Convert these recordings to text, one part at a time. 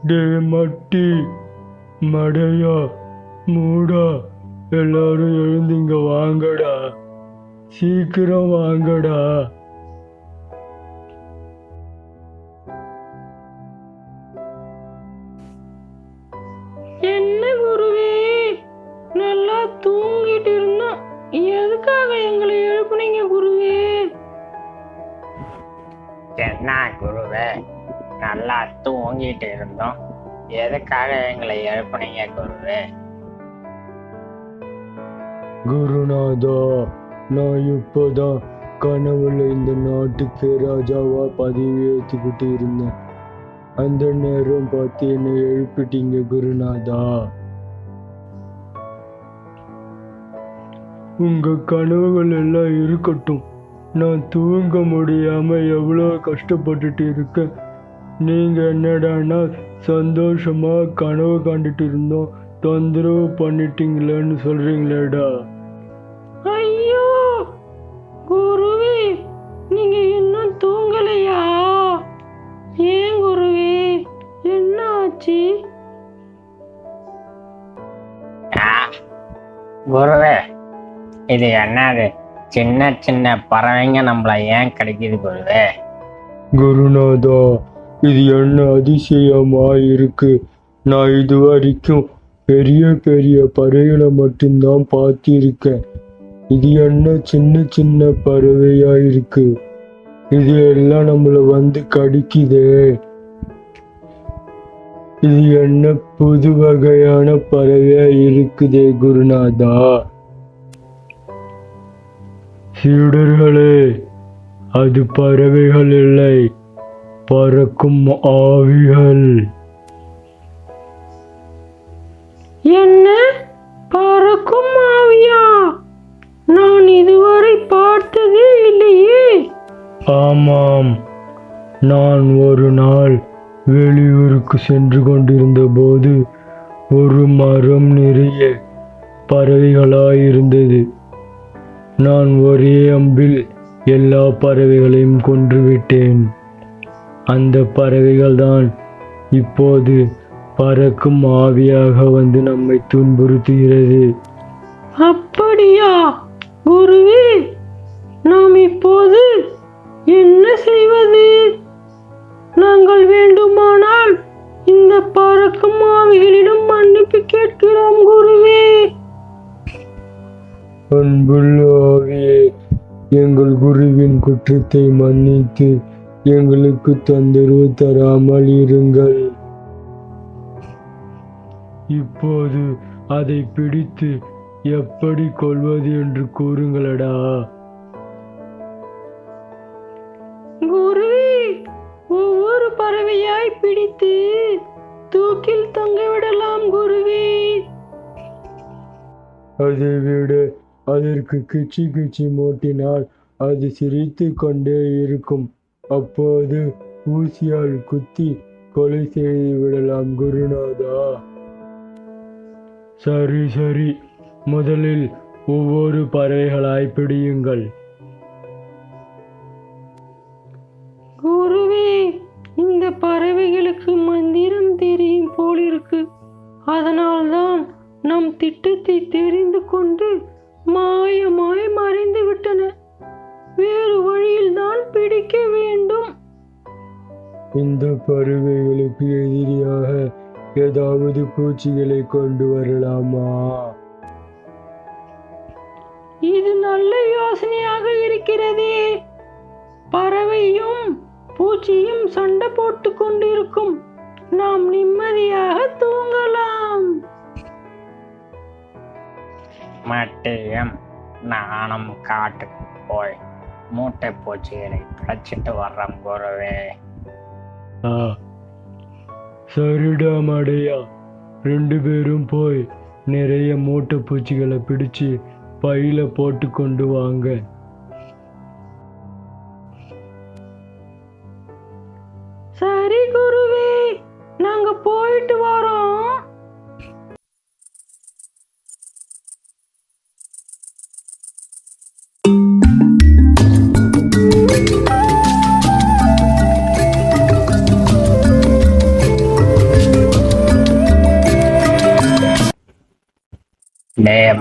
டே மட்டி, மடையா, மூடா, எல்லாரும் எழுந்திங்க வாங்கடா, சீக்கிரம் வாங்கடா. என்ன குருவே, நல்லா தூங்கிட்டு இருந்தோம், எதுக்காக எங்களை எழுப்புனீங்க குருவே? என்ன குருவே, நல்லா தூங்கிட்டு இருந்தோம், எதுக்காக எங்களை எழுப்புனீங்க குருவே? குருநாதா, நான் இப்போதான் கனவுல இந்த நாட்டுக்கு ராஜாவா பதவி ஏற்றுக்கிட்டு இருந்தேன். அந்த நேரம் பார்த்து என்னை எழுப்பிட்டீங்க குருநாதா. உங்க கனவுகள் எல்லாம் இருக்கட்டும், நான் தூங்க முடியாம எவ்வளோ கஷ்டப்பட்டுட்டு இருக்கேன். நீங்க என்னடான்னா சந்தோஷமா கனவு கண்டுட்டு இருந்தோம், தொந்தரவு பண்ணிட்டீங்களேன்னு சொல்றீங்களேடா. ஐயோ குருவே, நீங்க இன்னும் தூங்கலையா? ஏன் குருவே, என்ன ஆச்சு? குருவே, இது என்னது? சின்ன சின்ன பறவைங்க நம்மள ஏன் கிடைக்குது குருவே? குருநாதா, இது என்ன அதிசயமா இருக்கு. நான் இது வரைக்கும் பெரிய பெரிய பறவைகளை மட்டும்தான் பார்த்திருக்கேன். இது என்ன சின்ன சின்ன பறவையா இருக்கு. இது எல்லாம் நம்மள வந்து கடிக்குதே. இது என்ன புது வகையான பறவையா இருக்குதே குருநாதா. சீடர்களே, அது பறவைகள் இல்லை, பறக்கும் ஆவிகள். என்ன, பறக்கும் ஆவியா? நான் இதுவரை பார்த்ததே இல்லையே. ஆமாம், நான் ஒரு நாள் வெளியூருக்கு சென்று கொண்டிருந்த போது ஒரு மரம் நிறைய பறவைகளாயிருந்தது. நான் ஒரே அம்பில் எல்லா பறவைகளையும் கொன்றுவிட்டேன். அந்த பறவைகள் தான் இப்போது பறக்கும் ஆவியாக வந்து நம்மை துன்புறுத்துகிறது. அப்படியா குருவே, நாம் இப்போது என்ன செய்வது? நாங்கள் வேண்டுமானால் இந்த பறக்கும் ஆவிகளிடம் மன்னிப்பு கேட்கிறோம் குருவே. அன்புள்ள ஆவியே, எங்கள் குருவின் குற்றத்தை மன்னித்து எங்களுக்கு தொந்தரவு தராமல் இருங்கள். இப்போது அதை பிடித்து எப்படி கொள்வது என்று கூறுங்களடா. குருவே, ஒவ்வொரு பறவையாய் பிடித்து தூக்கில் தொங்கவிடலாம் குருவே. அதை விட அதற்கு கிச்சி கிச்சி மூட்டினால் அது சிரித்து கொண்டே இருக்கும். அப்போது ஊசியால் குத்தி கொலை செய்து விடலாம் குருநாதா. சரி சரி, முதலில் ஒவ்வொரு பறவைகளாய் பிடியுங்கள். குருவே, இந்த பறவைகளுக்கு மந்திரம் தெரியும் போலிருக்கு. அதனால்தான் நம் திட்டத்தை தெரிந்து கொண்டு மாயமாய் மறைந்து விட்டன. வேறு வழியில் தான் பிடிக்க வேண்டும். இந்த பறவைகளுக்கு எதிரியாக ஏதாவது பூச்சிகளை கொண்டு வரலாமா? இது நல்ல யோசனையாக இருக்கிறதே. பறவையும் பூச்சியும் சண்டை போட்டு கொண்டிருக்கும், நாம் நிம்மதியாக தூங்கலாம். மட்டியும் நானும் காட்டுக்கு போய் மூட்டை பூச்சிகளை பிழைச்சிட்டு வர்றோம் குருவே. சரிடா மடையா, 2 பேரும் போய் நிறைய மூட்டை பூச்சிகளை பிடிச்சு பையில போட்டு கொண்டு வாங்க. சரி குருவே, நாங்க போயிட்டு வரோம்.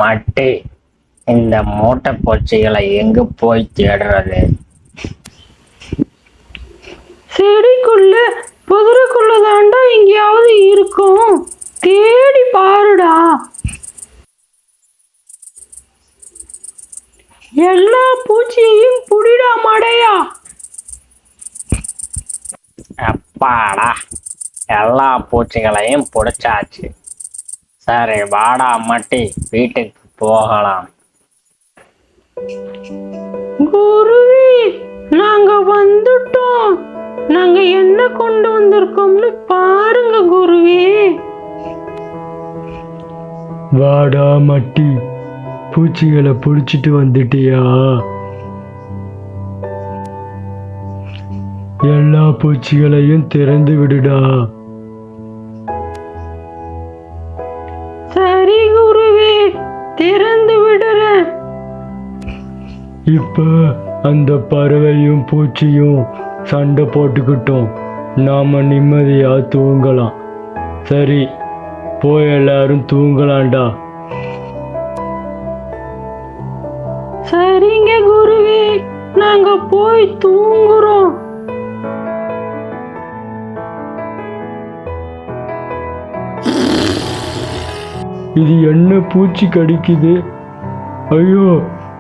மட்டி, இந்த மூட்டை பூச்சிகளை எங்க போய் தேடுறது? செடிக்குள்ள புதருக்குள்ள தாண்டா எங்கேயாவது இருக்கும், தேடி பாருடா. எல்லா பூச்சியையும் புடிடா மடையா. அப்பாடா, எல்லா பூச்சிகளையும் பிடிச்சாச்சு. சரி வாடா மட்டி, வீட்டுக்கு போகலாம். குருவி, நாங்க வந்துட்டோம். நாங்க என்ன கொண்டு வந்திருக்கோம்னு பாருங்க குருவி. வாடா மட்டி, பூச்சிகளை பிடிச்சிட்டு வந்துட்டியா? எல்லா பூச்சிகளையும் திறந்து விடுடா. சரி குருவி, திறந்து விடுறேன். இப்ப அந்த பறவையும் பூச்சியும் சண்டை போட்டுக்கிட்டோம், நாம நிம்மதியா தூங்கலாம். சரி, போய் எல்லாரும் தூங்கலாம்டா. சரிங்க குருவி, நாங்க போய் தூங்குறோம். இது என்ன பூச்சி கடிக்குது? ஐயோ,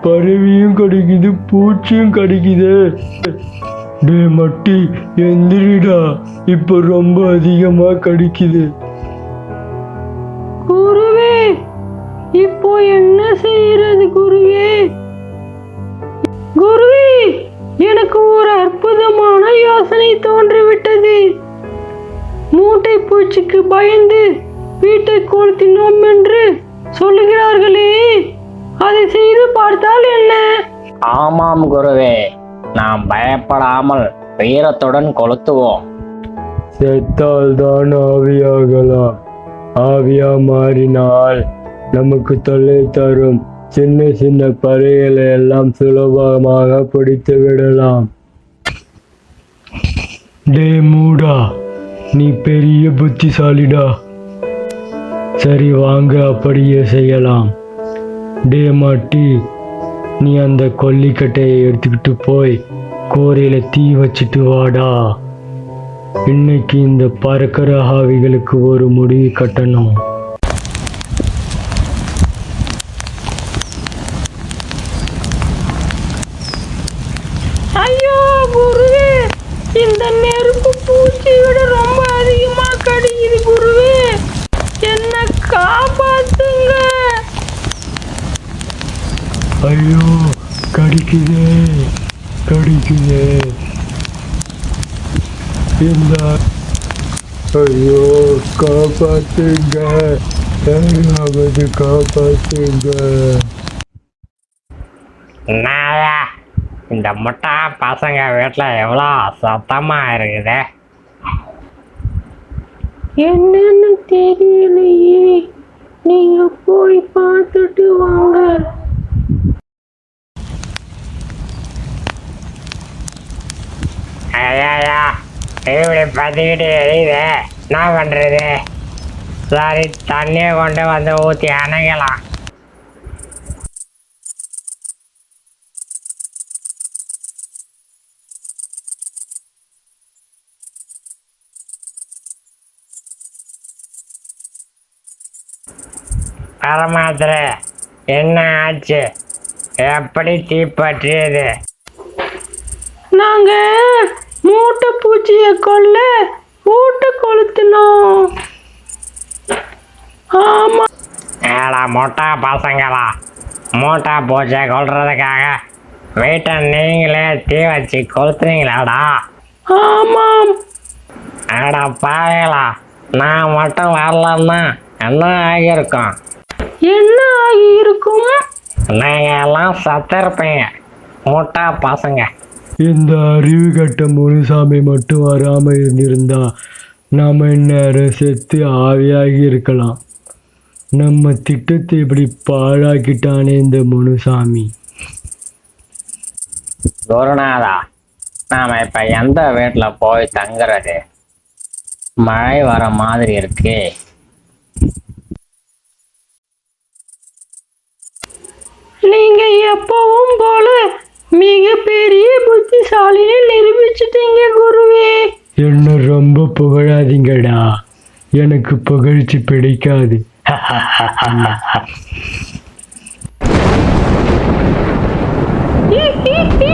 பறவையும் கடிக்குது, பூச்சியும் கடிக்குது. டே மட்டி, எந்திரிடா, இப்ப ரொம்ப அதிகமா கடிக்குது. குருவே, இப்போ என்ன செய்யறது குருவே? குருவே, எனக்கு ஒரு அற்புதமான யோசனை தோன்றிவிட்டது. மூட்டை பூச்சிக்கு பயந்து வீட்டை கொளுத்தினோம் என்று சொல்லுகிறார்களே, அதை செய்து பார்த்தால் என்ன? ஆமாம் குருவே, நாம் பயப்படாமல் வீரத்துடன் கொளுத்துவோம். செத்தால் தான் ஆவியாகலாம். ஆவியா மாறினால் நமக்கு தொல்லை தரும் சின்ன சின்ன பறவைகளை எல்லாம் சுலபமாக பிடித்து விடலாம். டே மூடா, நீ பெரிய புத்திசாலிடா. சரி வாங்க, அப்படியே செய்யலாம். டே மாட்டி, நீ அந்த கொல்லிக்கட்டையை எடுத்துக்கிட்டு போய் கோரையில தீ வச்சுட்டு வாடா. இன்னைக்கு இந்த பறக்கிற ஆவிகளுக்கு ஒரு முடிவு கட்டணும். ஐயோ குருவே, இந்த நெருப்பு பூச்சியோட ரொம்ப அதிகமா கடிக்குது குருவே, என்ன காப்பாத்துங்க. ஐயோ, கடிக்குதே கடிக்குதே. இந்த ஐயோ, காப்பாத்துங்க, யாராவது காப்பாத்துங்க. என்னயா, இந்த முட்டா பசங்க வீட்டுல எவ்வளோ சத்தமா இருக்குது. என்னன்னு தெரியலையே, நீங்க போய் பார்த்துட்டு வாங்க. ஐயா, இப்படி பத்திக்கிட்டு எரியுது, என்ன பண்றது? சரி, தண்ணியை கொண்டு வந்து ஊற்றி அணைக்கலாம். பரமாத்திர, என்ன ஆச்சு? எப்படி தீப்பற்றியது? நாங்க மூட்டை பூச்சிய கொல்ல மூட்டை கொளுத்தினோம். ஆமா. ஏடா மொட்டா பசங்களா, மூட்டை பூச்சியை கொல்றதுக்காக வீட்டை நீங்களே தீ வச்சு கொளுத்துறீங்களாடா? ஆமாம். ஏடா பாவீங்களா, நான் மட்டும் வரலன்னா என்ன ஆகியிருக்கும்? என்ன ஆகி இருக்கும்? நீங்க எல்லாம் சத்திருப்பீங்க, முட்டா பசங்க. இந்த அறிவு கட்ட முனுசாமி மட்டும் வராம இருந்திருந்தா நாம இந்நேரம் செத்து ஆவியாகி இருக்கலாம். நம்ம திட்டத்தை இப்படி பாழாக்கிட்டானே இந்த முனுசாமி. குருநாதா, நாம இப்ப எந்த வீட்டுல போய் தங்குறது? மழை வர மாதிரி இருக்கு. எப்பவும் போல மிகப்பெரிய புத்திசாலின்னு நிரூபிச்சிட்டீங்க குருவே. என்ன ரொம்ப புகழாதீங்கடா, எனக்கு புகழ்ச்சி பிடிக்காது. He, he, he.